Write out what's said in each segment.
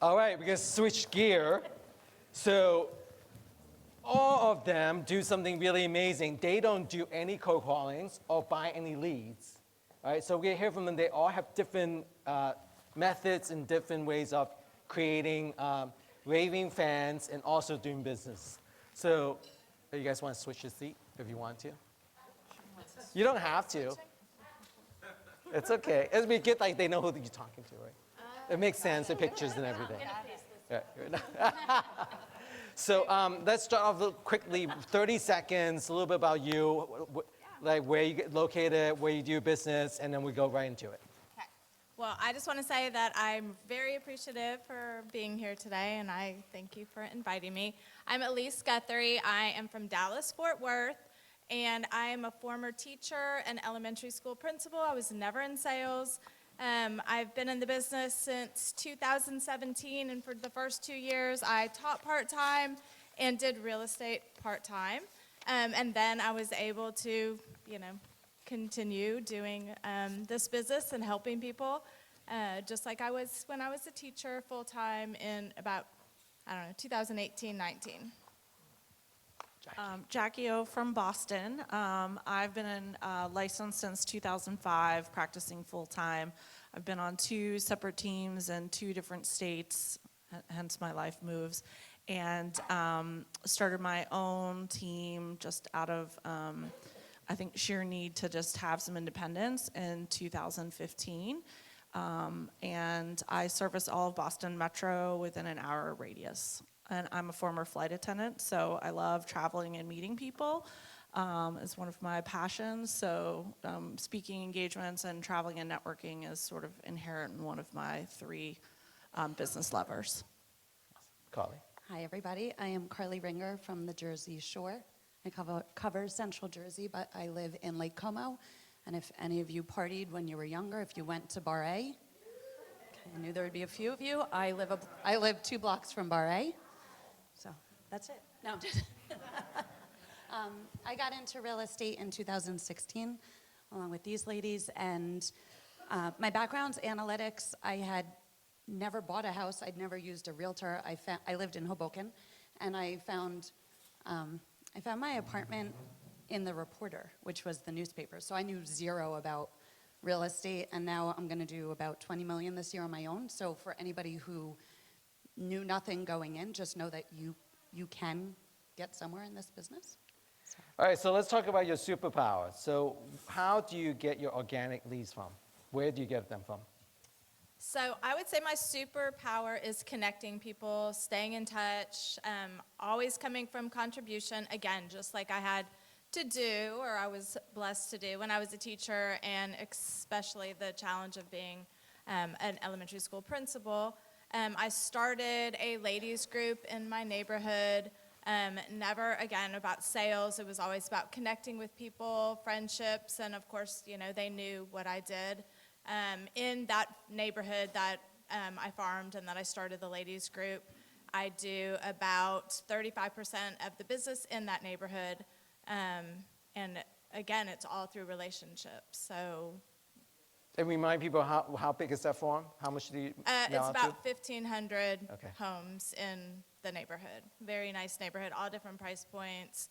All right, we're gonna switch gear. So all of them do something really amazing. They don't do any cold callings or buy any leads. All right, so we hear from them. They all have different methods and different ways of creating raving fans and also doing business. So you guys want to switch your seat if you want to? You don't have to. It's okay. It'll be good, like they know who you're talking to, right? It makes sense, the pictures and everything. Yeah. So let's start off quickly, 30 seconds, a little bit about you, like where you get located, where you do business, and then we go right into it. Okay. Well, I just want to say that I'm very appreciative for being here today, and I thank you for inviting me. I'm Elyse Guthrie. I am from Dallas, Fort Worth, and I am a former teacher and elementary school principal. I was never in sales. I've been in the business since 2017, and for the first 2 years, I taught part-time and did real estate part-time. And then I was able to, continue doing this business and helping people, just like I was when I was a teacher full-time in about, 2018-19. Jackie O from Boston. I've been licensed since 2005, practicing full-time. I've been on 2 separate teams in 2 different states, hence my life moves, and started my own team just out of, I think, sheer need to just have some independence in 2015. And I service all of Boston Metro within an hour radius. And I'm a former flight attendant, so I love traveling and meeting people. It's one of my passions, so speaking engagements and traveling and networking is sort of inherent in one of my 3 business levers. Carly. Hi, everybody. I am Carly Ringer from the Jersey Shore. I cover Central Jersey, but I live in Lake Como. And if any of you partied when you were younger, if you went to Bar A, I knew there would be a few of you. I live 2 blocks from Bar A. So that's it. No, I got into real estate in 2016 along with these ladies, and my background's analytics. I had never bought a house. I'd never used a realtor. I lived in Hoboken, and I found my apartment in the Reporter, which was the newspaper. So I knew 0 about real estate, and now I'm going to do about $20 million this year on my own. So for anybody who knew nothing going in, just know that you can get somewhere in this business. So. All right, so let's talk about your superpower. So how do you get your organic leads from? Where do you get them from? So I would say my superpower is connecting people, staying in touch, always coming from contribution, again, just like I had to do, or I was blessed to do when I was a teacher, and especially the challenge of being an elementary school principal. I started a ladies group in my neighborhood, never, again, about sales. It was always about connecting with people, friendships, and of course, they knew what I did. In that neighborhood that I farmed and that I started the ladies group, I do about 35% of the business in that neighborhood. And again, it's all through relationships. So. And remind people how big is that farm? How much do you It's about 1,500 Okay. homes in the neighborhood. Very nice neighborhood, all different price points,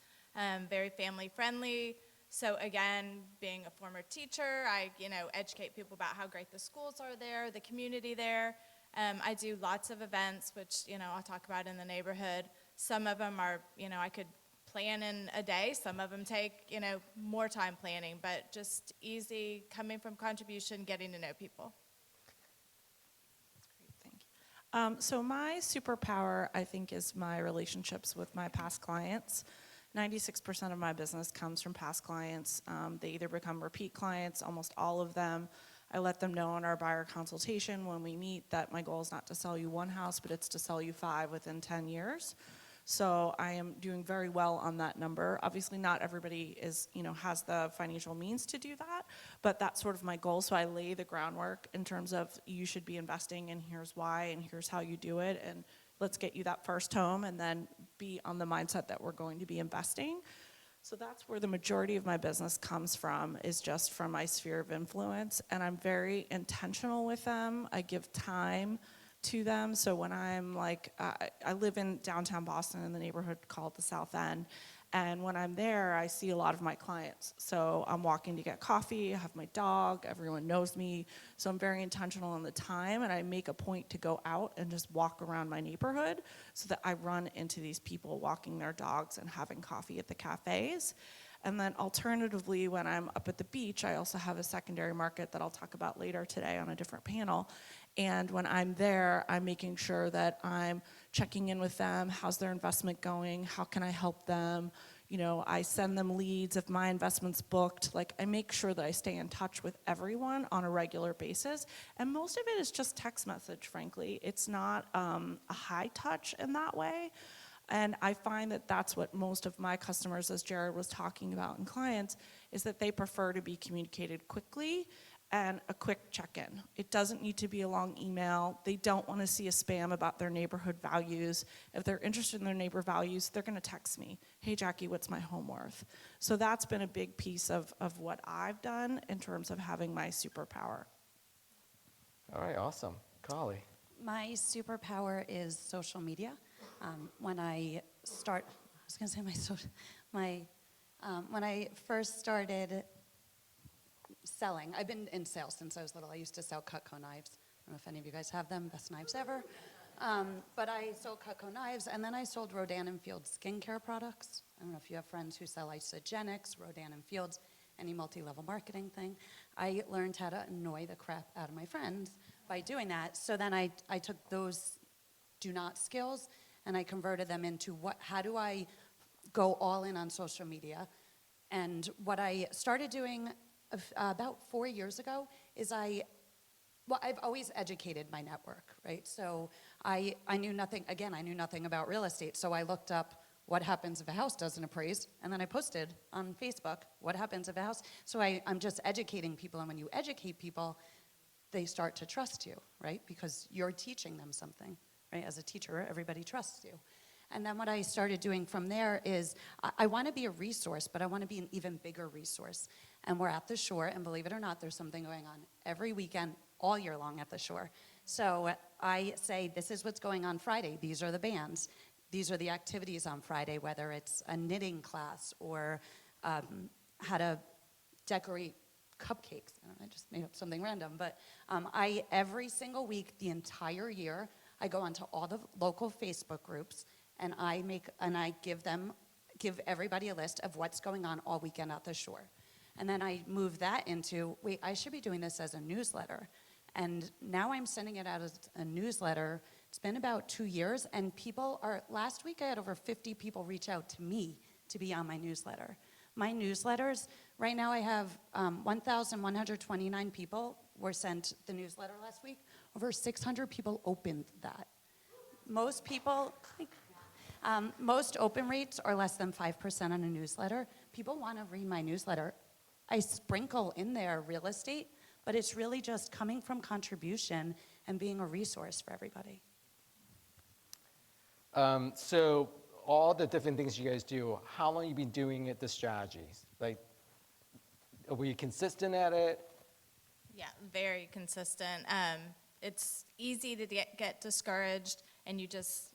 very family friendly. So again, being a former teacher, I educate people about how great the schools are there, the community there. I do lots of events, which I'll talk about in the neighborhood. Some of them are I could plan in a day. Some of them take more time planning, but just easy, coming from contribution, getting to know people. That's great, thank you. So my superpower, I think, is my relationships with my past clients. 96% of my business comes from past clients. They either become repeat clients, almost all of them. I let them know in our buyer consultation when we meet that my goal is not to sell you 1 house, but it's to sell you 5 within 10 years. So I am doing very well on that number. Obviously, not everybody has the financial means to do that, but that's sort of my goal. So I lay the groundwork in terms of you should be investing, and here's why, and here's how you do it, and let's get you that first home, and then be on the mindset that we're going to be investing. So that's where the majority of my business comes from, is just from my sphere of influence, and I'm very intentional with them. I give time to them. So when I'm like, I live in downtown Boston in the neighborhood called the South End. And when I'm there, I see a lot of my clients. So I'm walking to get coffee, I have my dog, everyone knows me. So I'm very intentional on the time, and I make a point to go out and just walk around my neighborhood so that I run into these people walking their dogs and having coffee at the cafes. And then alternatively, when I'm up at the beach, I also have a secondary market that I'll talk about later today on a different panel. And when I'm there, I'm making sure that I'm checking in with them. How's their investment going? How can I help them? You know, I send them leads if my investment's booked. Like, I make sure that I stay in touch with everyone on a regular basis. And most of it is just text message, frankly. It's not a high touch in that way. And I find that that's what most of my customers, as Jared was talking about, and clients, is that they prefer to be communicated quickly and a quick check-in. It doesn't need to be a long email. They don't want to see a spam about their neighborhood values. If they're interested in their neighbor values, they're going to text me, hey, Jackie, what's my home worth? So that's been a big piece of what I've done in terms of having my superpower. All right, awesome. Carly. My superpower is social media. When I first started selling, I've been in sales since I was little. I used to sell Cutco knives. I don't know if any of you guys have them, best knives ever. But I sold Cutco knives, and then I sold Rodan and Fields skincare products. I don't know if you have friends who sell Isogenics, Rodan and Fields, any multi-level marketing thing. I learned how to annoy the crap out of my friends by doing that. So then I took those do not skills and I converted them into how do I go all in on social media. And what I started doing about 4 years ago is I've always educated my network, right? So I knew nothing about real estate. So I looked up what happens if a house doesn't appraise, and then I posted on Facebook, what happens if a house, so I'm just educating people, and when you educate people, they start to trust you, right? Because you're teaching them something, right? As a teacher, everybody trusts you. And then what I started doing from there is I want to be a resource, but I want to be an even bigger resource. And we're at the shore, and believe it or not, there's something going on every weekend, all year long at the shore. So I say, this is what's going on Friday. These are the bands. These are the activities on Friday, whether it's a knitting class or how to decorate cupcakes. I just made up something random. But every single week, the entire year, I go onto all the local Facebook groups, and I give everybody a list of what's going on all weekend at the shore. And then I move that into, wait, I should be doing this as a newsletter. And now I'm sending it out as a newsletter. It's been about 2 years, and last week I had over 50 people reach out to me to be on my newsletter. My newsletters, right now I have 1,129 people were sent the newsletter last week. Over 600 people opened that. Most open rates are less than 5% on a newsletter. People want to read my newsletter. I sprinkle in there real estate, but it's really just coming from contribution and being a resource for everybody. So all the different things you guys do, how long have you been doing it, the strategies? Like, were you consistent at it? Yeah, very consistent. It's easy to get discouraged, and you just,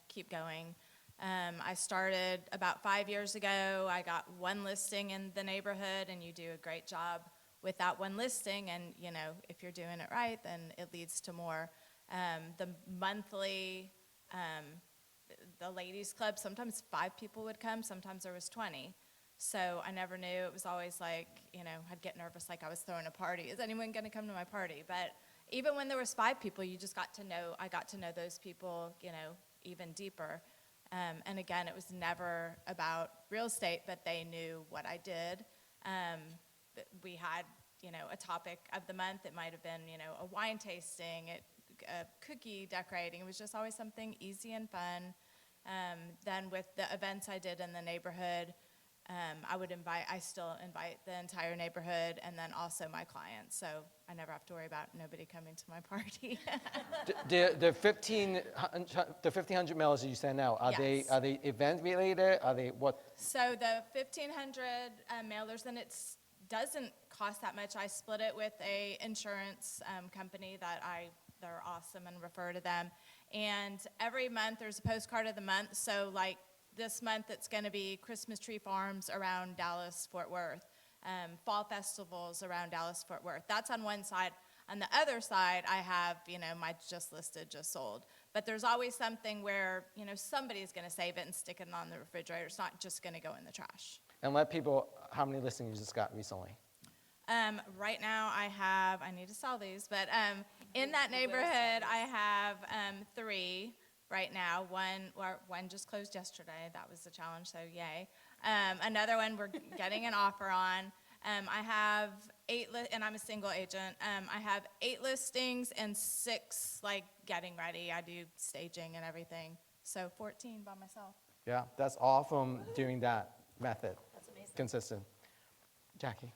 keep going. I started about 5 years ago. I got one listing in the neighborhood, and you do a great job with that one listing. And, if you're doing it right, then it leads to more. The monthly, the ladies club, sometimes 5 people would come, sometimes there was 20. So I never knew. It was always like, I'd get nervous like I was throwing a party. Is anyone going to come to my party? But even when there was 5 people, I got to know those people, even deeper. And again, it was never about real estate, but they knew what I did. We had, a topic of the month. It might have been, a wine tasting, a cookie decorating. It was just always something easy and fun. Then with the events I did in the neighborhood, I still invite the entire neighborhood and then also my clients. So I never have to worry about nobody coming to my party. The 1,500 mailers that you send out, are Yes. they event related? Are they what? So the 1,500 mailers, and it doesn't cost that much. I split it with a insurance company that I they're awesome and refer to them. And every month there's a postcard of the month. So like this month it's going to be Christmas tree farms around Dallas, Fort Worth, fall festivals around Dallas, Fort Worth. That's on one side. On the other side, I have, my just listed, just sold. But there's always something where, somebody's going to save it and stick it on the refrigerator. It's not just going to go in the trash. And let people, how many listings you just got recently? Right now I need to sell these, but in that neighborhood I have 3 right now. One just closed yesterday. That was a challenge, so yay. Another one we're getting an offer on. I have 8, and I'm a single agent. I have 8 listings and 6 getting ready. I do staging and everything. So 14 by myself. Yeah, that's all from doing that method. That's amazing. Consistent. Jackie?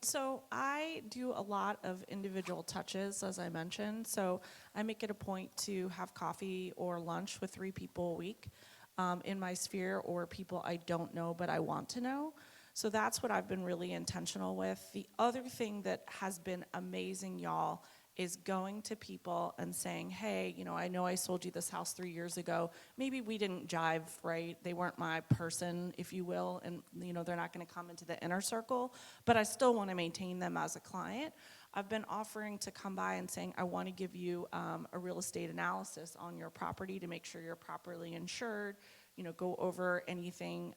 So I do a lot of individual touches, as I mentioned. So I make it a point to have coffee or lunch with 3 people a week in my sphere, or people I don't know but I want to know. So that's what I've been really intentional with. The other thing that has been amazing, y'all, is going to people and saying, hey, I know I sold you this house 3 years ago. Maybe we didn't jive, right? They weren't my person, if you will, and they're not going to come into the inner circle, but I still want to maintain them as a client. I've been offering to come by and saying, I want to give you a real estate analysis on your property to make sure you're properly insured, go over anything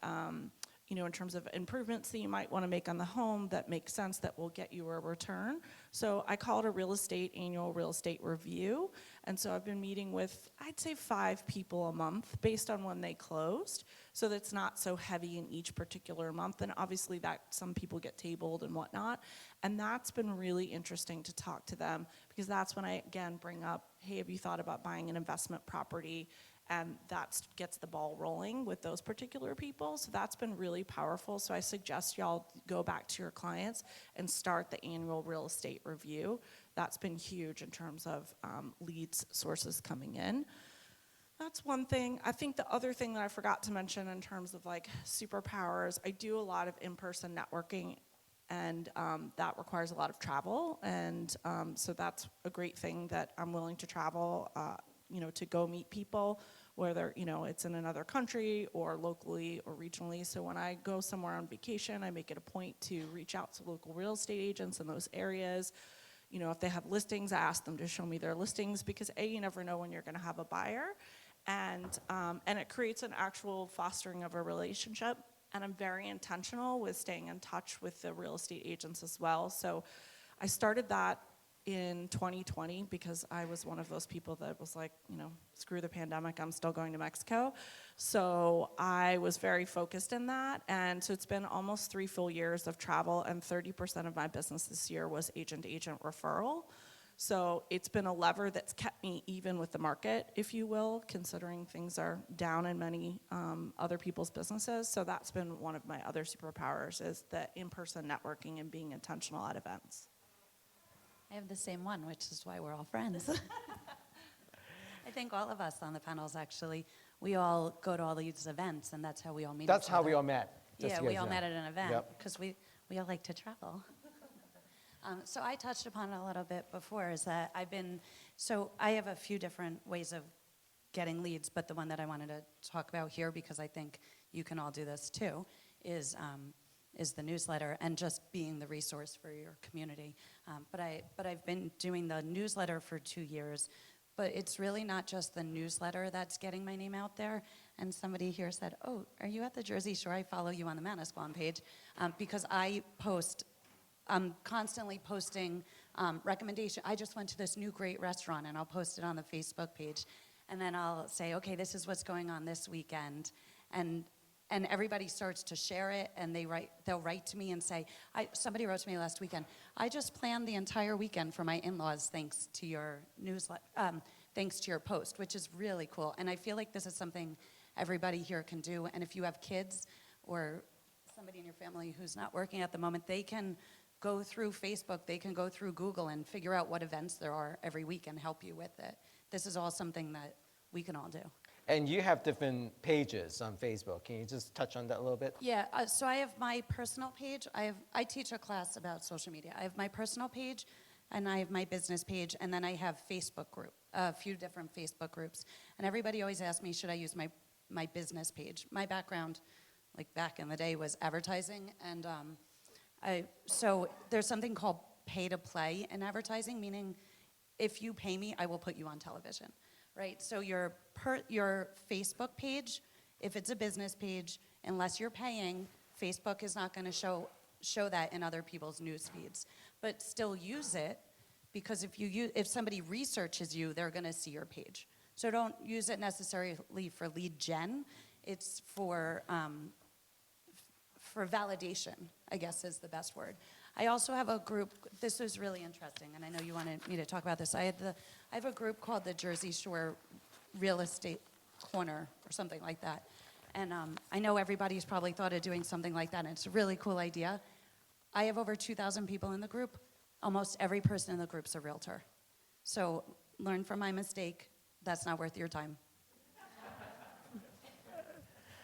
in terms of improvements that you might want to make on the home that makes sense, that will get you a return. So I call it a annual real estate review. And so I've been meeting with, I'd say 5 people a month based on when they closed. So that's not so heavy in each particular month. And obviously that some people get tabled and whatnot. And that's been really interesting to talk to them, because that's when I, again, bring up, hey, have you thought about buying an investment property? And that gets the ball rolling with those particular people. So that's been really powerful. So I suggest y'all go back to your clients and start the annual real estate review. That's been huge in terms of leads, sources coming in. That's one thing. I think the other thing that I forgot to mention in terms of superpowers, I do a lot of in-person networking, and that requires a lot of travel. And so that's a great thing that I'm willing to travel to go meet people, whether, it's in another country or locally or regionally. So when I go somewhere on vacation, I make it a point to reach out to local real estate agents in those areas. If they have listings, I ask them to show me their listings, because you never know when you're gonna have a buyer. And it creates an actual fostering of a relationship. And I'm very intentional with staying in touch with the real estate agents as well. So I started that in 2020 because I was one of those people that was like, screw the pandemic, I'm still going to Mexico. So I was very focused in that. And so it's been almost 3 full years of travel, and 30% of my business this year was agent-to-agent referral. So it's been a lever that's kept me even with the market, if you will, considering things are down in many other people's businesses. So that's been one of my other superpowers, is the in-person networking and being intentional at events. I have the same one, which is why we're all friends. I think all of us on the panels, actually, we all go to all these events, and that's how we all meet That's each how other. we all met. Yeah, we all met at an event, Yep. because we all like to travel. So I touched upon it a little bit before, is that I have a few different ways of getting leads, but the one that I wanted to talk about here, because I think you can all do this too, is the newsletter and just being the resource for your community. But I've been doing the newsletter for 2 years, but it's really not just the newsletter that's getting my name out there. And somebody here said, oh, are you at the Jersey Shore? I follow you on the Manasquan page, because I'm constantly posting recommendation. I just went to this new great restaurant, and I'll post it on the Facebook page. And then I'll say, okay, this is what's going on this weekend. And everybody starts to share it, and they'll write to me and say, somebody wrote to me last weekend, I just planned the entire weekend for my in-laws thanks to your newsletter, thanks to your post, which is really cool. And I feel like this is something everybody here can do. And if you have kids or somebody in your family who's not working at the moment, they can go through Facebook, they can go through Google and figure out what events there are every week and help you with it. This is all something that we can all do. And you have different pages on Facebook. Can you just touch on that a little bit? Yeah, so I have my personal page. I teach a class about social media. I have my personal page, and I have my business page, and then I have a few different Facebook groups. And everybody always asks me, should I use my business page? My background, like back in the day, was advertising, and so there's something called pay to play in advertising, meaning if you pay me, I will put you on television, right? So your Facebook page, if it's a business page, unless you're paying, Facebook is not going to show that in other people's news feeds. But still use it, because if somebody researches you, they're going to see your page. So don't use it necessarily for lead gen. It's for validation, I guess is the best word. I also have a group, this is really interesting, and I know you wanted me to talk about this. I have a group called the Jersey Shore Real Estate Corner, or something like that. And I know everybody's probably thought of doing something like that, and it's a really cool idea. I have over 2,000 people in the group. Almost every person in the group's a realtor. So learn from my mistake. That's not worth your time.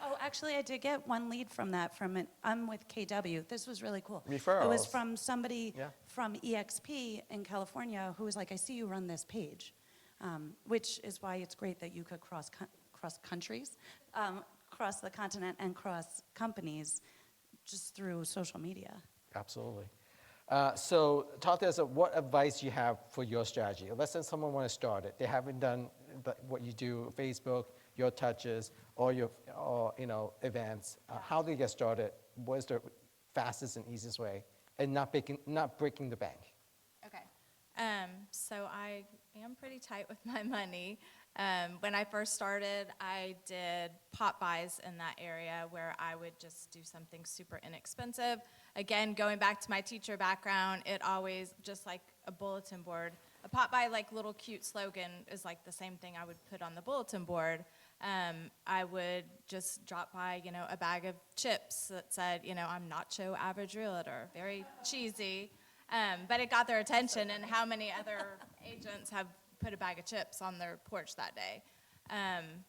Oh, actually, I did get one lead from that. I'm with KW. This was really cool. Referrals. It was from somebody Yeah. from EXP in California who was like, I see you run this page, which is why it's great that you could cross countries, cross the continent, and cross companies just through social media. Absolutely. So talk to us about what advice you have for your strategy. Let's say someone want to start it. They haven't done what you do, Facebook, your touches, or your events. How do you get started? What is the fastest and easiest way? And not breaking the bank. Okay. So I am pretty tight with my money. When I first started, I did pop buys in that area where I would just do something super inexpensive. Again, going back to my teacher background, it always, just like a bulletin board, a pop buy, like little cute slogan is like the same thing I would put on the bulletin board. I would just drop by, a bag of chips that said, I'm nacho average realtor, very cheesy. But it got their attention, and how many other agents have put a bag of chips on their porch that day?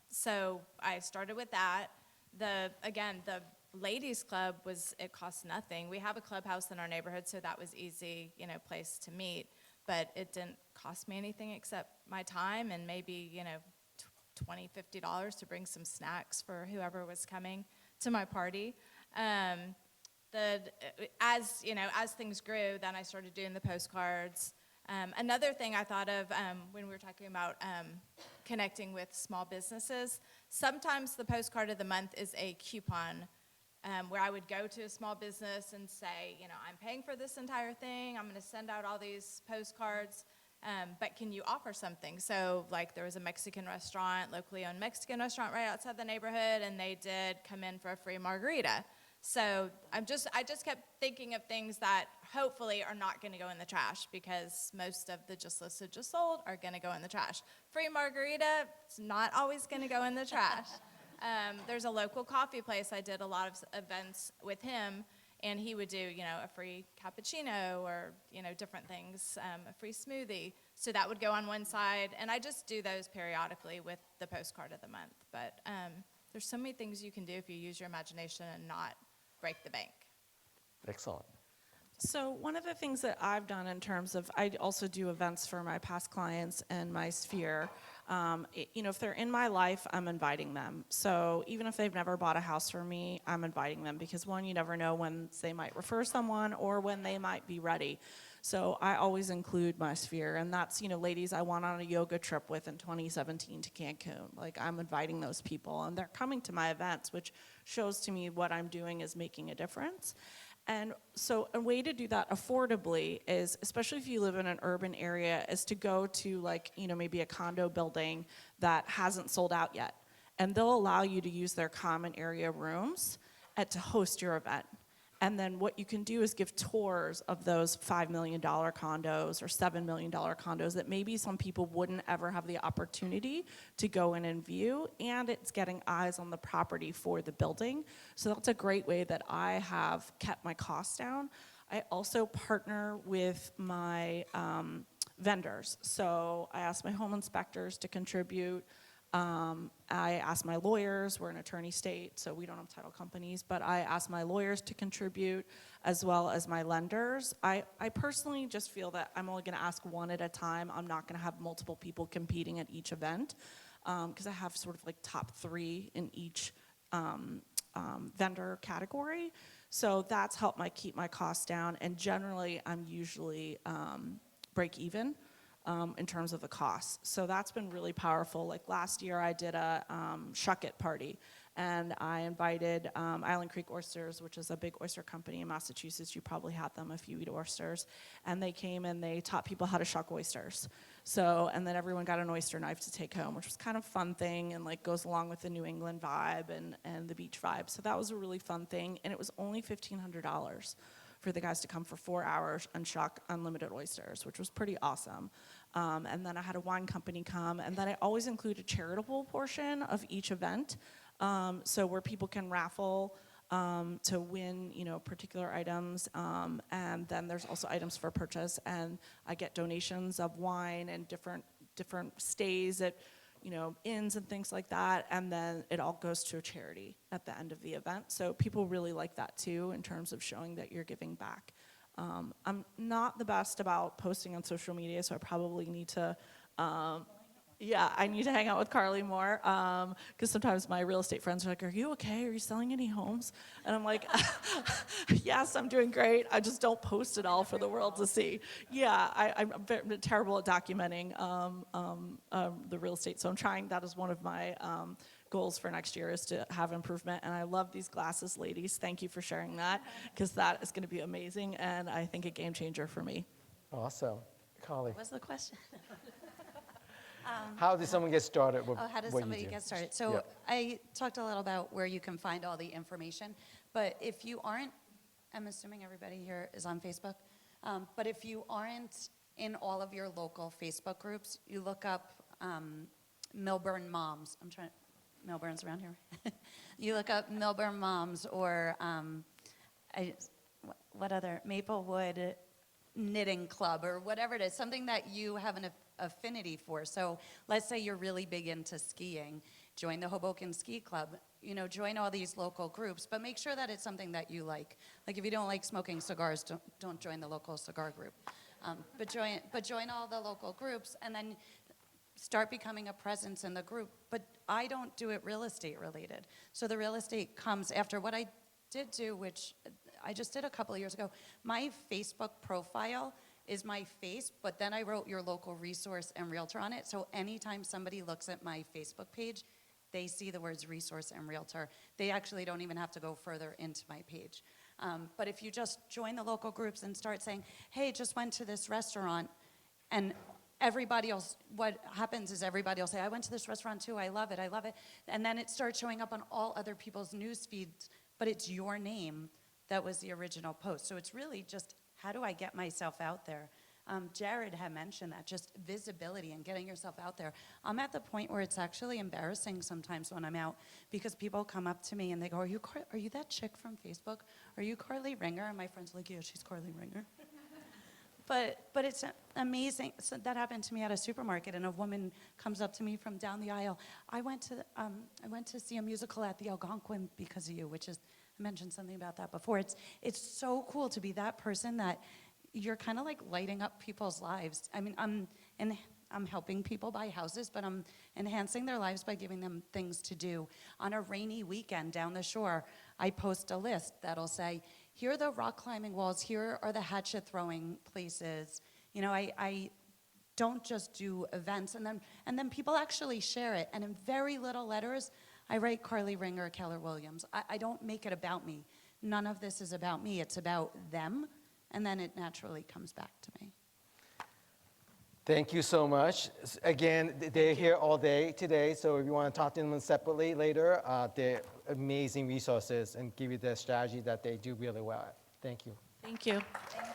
So I started with that. The ladies club it cost nothing. We have a clubhouse in our neighborhood, so that was easy, place to meet. But it didn't cost me anything except my time and maybe, $20, $50 to bring some snacks for whoever was coming to my party. As things grew, then I started doing the postcards. Another thing I thought of when we were talking about connecting with small businesses, sometimes the postcard of the month is a coupon where I would go to a small business and say, I'm paying for this entire thing. I'm going to send out all these postcards, but can you offer something? So like there was a Mexican restaurant, locally owned Mexican restaurant right outside the neighborhood, and they did come in for a free margarita. So I just kept thinking of things that hopefully are not going to go in the trash, because most of the just listed, just sold are going to go in the trash. Free margarita, it's not always going to go in the trash. There's a local coffee place. I did a lot of events with him, and he would do, a free cappuccino or, different things, a free smoothie. So that would go on one side, and I just do those periodically with the postcard of the month. But there's so many things you can do if you use your imagination and not break the bank. Excellent. So one of the things that I've done in terms of, I also do events for my past clients and my sphere. If they're in my life, I'm inviting them. So even if they've never bought a house from me, I'm inviting them, because one, you never know when they might refer someone or when they might be ready. So I always include my sphere, and that's, ladies I went on a yoga trip with in 2017 to Cancun. Like, I'm inviting those people, and they're coming to my events, which shows to me what I'm doing is making a difference. And so a way to do that affordably is, especially if you live in an urban area, is to go to maybe a condo building that hasn't sold out yet. And they'll allow you to use their common area rooms to host your event. And then what you can do is give tours of those $5 million condos or $7 million condos that maybe some people wouldn't ever have the opportunity to go in and view, and it's getting eyes on the property for the building. So that's a great way that I have kept my costs down. I also partner with my vendors. So I ask my home inspectors to contribute. I asked my lawyers, we're an attorney state, so we don't have title companies, but I asked my lawyers to contribute as well as my lenders. I personally just feel that I'm only gonna ask one at a time. I'm not gonna have multiple people competing at each event, because I have sort of like top 3 in each vendor category. So that's helped keep my costs down, and generally I'm usually break even in terms of the costs. So that's been really powerful. Like last year I did a shuck it party, and I invited Island Creek Oysters, which is a big oyster company in Massachusetts. You probably had them if you eat oysters. And they came and they taught people how to shuck oysters. So, and then everyone got an oyster knife to take home, which was kind of a fun thing and like goes along with the New England vibe and the beach vibe. So that was a really fun thing, and it was only $1,500 for the guys to come for 4 hours and shuck unlimited oysters, which was pretty awesome. And then I had a wine company come, and then I always include a charitable portion of each event, so where people can raffle to win, particular items, and then there's also items for purchase, and I get donations of wine and different stays at, inns and things like that, and then it all goes to a charity at the end of the event. So people really like that too, in terms of showing that you're giving back. I'm not the best about posting on social media, so I probably need to, I need to hang out with Carly more, because sometimes my real estate friends are like, "Are you okay? Are you selling any homes?" And I'm like, "Yes, I'm doing great. I just don't post it all for the world to see." Yeah, I'm terrible at documenting the real estate, so I'm trying. That is one of my goals for next year, is to have improvement. And I love these glasses, ladies. Thank you for sharing that, because that is going to be amazing, and I think a game changer for me. Awesome. Carly, What was the question? how does someone get started with How does what you somebody do? get started? So Yeah. I talked a little about where you can find all the information, but if you aren't, I'm assuming everybody here is on Facebook, but if you aren't in all of your local Facebook groups, you look up Milburn Moms. Milburn's around here. You look up Milburn Moms, or what other, Maplewood Knitting Club, or whatever it is, something that you have an affinity for. So let's say you're really big into skiing, join the Hoboken Ski Club, join all these local groups, but make sure that it's something that you like. Like if you don't like smoking cigars, don't join the local cigar group. But join all the local groups, and then start becoming a presence in the group. But I don't do it real estate related. So the real estate comes after. What I did do, which I just did a couple of years ago, my Facebook profile is my face, but then I wrote your local resource and realtor on it. So anytime somebody looks at my Facebook page, they see the words resource and realtor. They actually don't even have to go further into my page. But if you just join the local groups and start saying, "Hey, just went to this restaurant," and everybody else, what happens is everybody will say, "I went to this restaurant too, I love it, I love it." And then it starts showing up on all other people's news feeds, but it's your name that was the original post. So it's really just, how do I get myself out there? Jared had mentioned that, just visibility and getting yourself out there. I'm at the point where it's actually embarrassing sometimes when I'm out, because people come up to me and they go, are you that chick from Facebook? Are you Carly Ringer? And my friends are like, "Yeah, she's Carly Ringer." But it's amazing. So that happened to me at a supermarket, and a woman comes up to me from down the aisle. I went to see a musical at the Algonquin because of you," which is, I mentioned something about that before. It's so cool to be that person that you're kind of like lighting up people's lives. I mean, I'm helping people buy houses, but I'm enhancing their lives by giving them things to do. On a rainy weekend down the shore, I post a list that'll say, "Here are the rock climbing walls, here are the hatchet throwing places." I don't just do events, and then people actually share it. And in very little letters, I write Carly Ringer, Keller Williams. I don't make it about me. None of this is about me. It's about them, and then it naturally comes back to me. Thank you so much. Again, they're here all day today, so if you want to talk to them separately later, they're amazing resources and give you the strategy that they do really well at. Thank you. Thank you. Thank